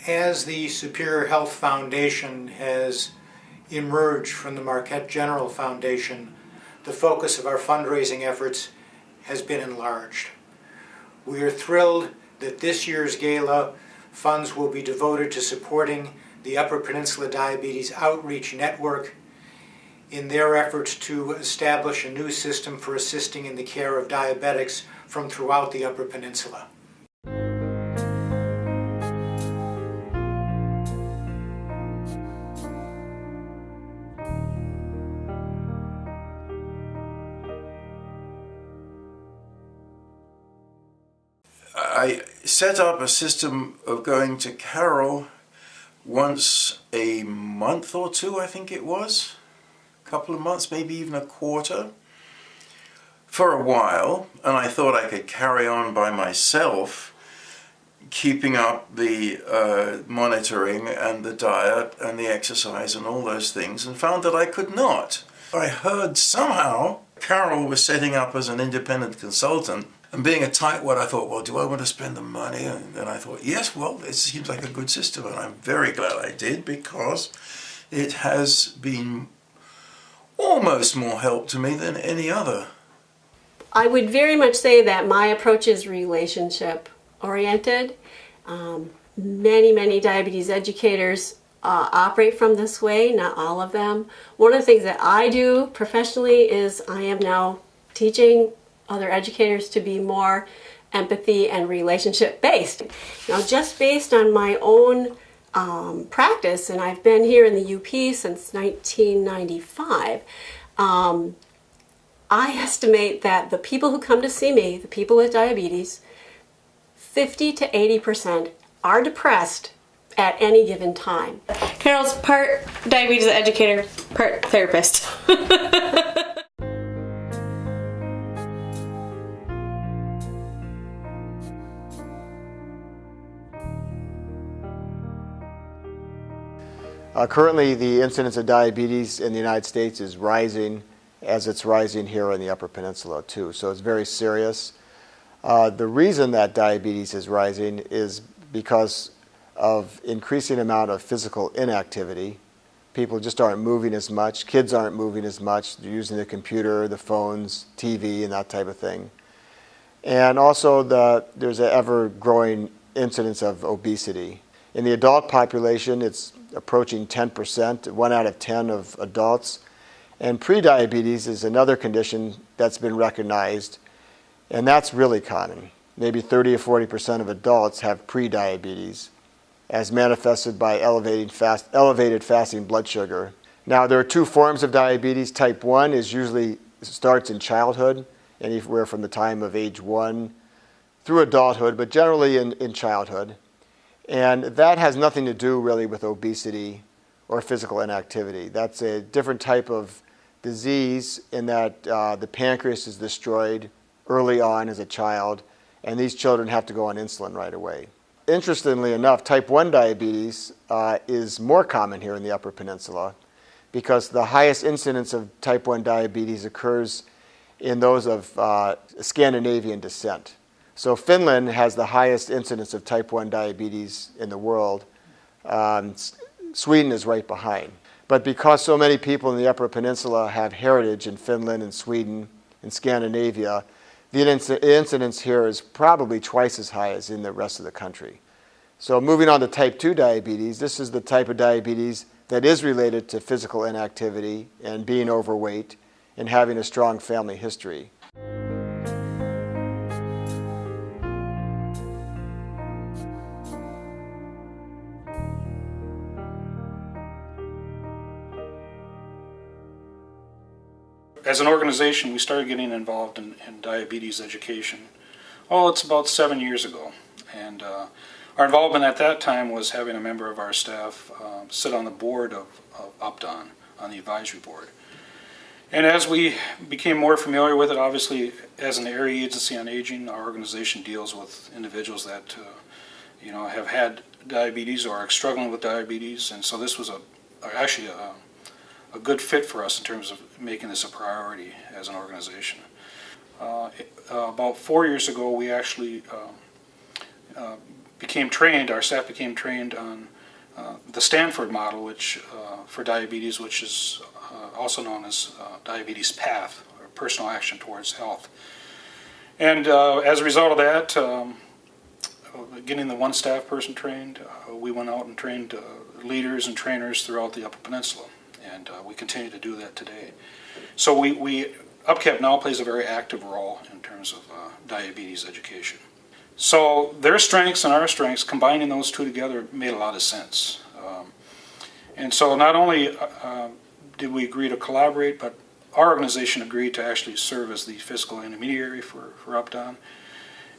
As the Superior Health Foundation has emerged from the Marquette General Foundation, the focus of our fundraising efforts has been enlarged. We are thrilled that this year's gala funds will be devoted to supporting the Upper Peninsula Diabetes Outreach Network in their efforts to establish a new system for assisting in the care of diabetics from throughout the Upper Peninsula. I set up a system of going to Carol once a month or two, I think it was. A couple of months, maybe even a quarter, for a while. And I thought I could carry on by myself, keeping up the monitoring and the diet and the exercise and all those things, and found that I could not. I heard somehow Carol was setting up as an independent consultant. And being a tightwad, I thought, well, do I want to spend the money? And then I thought, yes, well, it seems like a good system. And I'm very glad I did, because it has been almost more help to me than any other. I would very much say that my approach is relationship oriented. Many diabetes educators operate from this way, not all of them. One of the things that I do professionally is I am now teaching other educators to be more empathy and relationship based. Now, just based on my own practice, and I've been here in the UP since 1995, I estimate that the people who come to see me, the people with diabetes, 50 to 80% are depressed at any given time. Carol's part diabetes educator, part therapist. Currently, the incidence of diabetes in the United States is rising, as it's rising here in the Upper Peninsula too. So it's very serious. The reason that diabetes is rising is because of increasing amount of physical inactivity. People just aren't moving as much. Kids aren't moving as much. They're using the computer, the phones, TV, and that type of thing. And also there's an ever-growing incidence of obesity. In the adult population, it's approaching 10%, 1 out of 10 of adults. And prediabetes is another condition that's been recognized, and that's really common. Maybe 30 or 40% of adults have prediabetes, as manifested by elevated fasting blood sugar. Now, there are two forms of diabetes. Type 1 starts in childhood, anywhere from the time of age 1 through adulthood, but generally in childhood. And that has nothing to do really with obesity or physical inactivity. That's a different type of disease in that the pancreas is destroyed early on as a child, and these children have to go on insulin right away. Interestingly enough, type 1 diabetes is more common here in the Upper Peninsula, because the highest incidence of type 1 diabetes occurs in those of Scandinavian descent. So Finland has the highest incidence of type 1 diabetes in the world. Sweden is right behind. But because so many people in the Upper Peninsula have heritage in Finland and Sweden and Scandinavia, the incidence here is probably twice as high as in the rest of the country. So moving on to type 2 diabetes, this is the type of diabetes that is related to physical inactivity and being overweight and having a strong family history. As an organization, we started getting involved in diabetes education. Oh, it's about 7 years ago. And our involvement at that time was having a member of our staff sit on the board of UPDON, on the advisory board. And as we became more familiar with it, obviously, as an area agency on aging, our organization deals with individuals that have had diabetes or are struggling with diabetes. And so this was actually a good fit for us in terms of making this a priority as an organization. About 4 years ago, we actually became trained, our staff became trained on the Stanford model, which for diabetes, which is also known as diabetes path, or personal action towards health. And as a result of that, getting the one staff person trained, we went out and trained leaders and trainers throughout the Upper Peninsula, and we continue to do that today. So UPCAP now plays a very active role in terms of diabetes education. So their strengths and our strengths, combining those two together, made a lot of sense. And so not only did we agree to collaborate, but our organization agreed to actually serve as the fiscal intermediary for UPDON.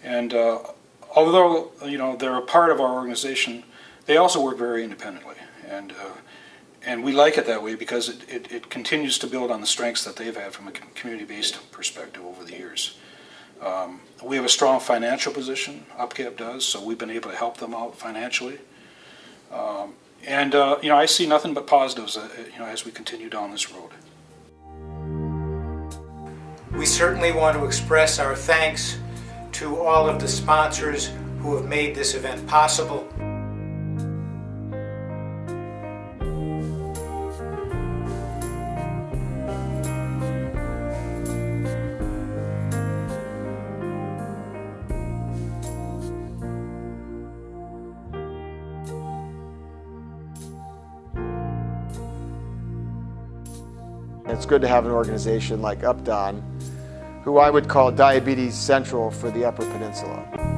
And although they're a part of our organization, they also work very independently. And we like it that way because it continues to build on the strengths that they've had from a community-based perspective over the years. We have a strong financial position, UPCAP does, so we've been able to help them out financially. I see nothing but positives as we continue down this road. We certainly want to express our thanks to all of the sponsors who have made this event possible. It's good to have an organization like UPDON, who I would call diabetes central for the Upper Peninsula.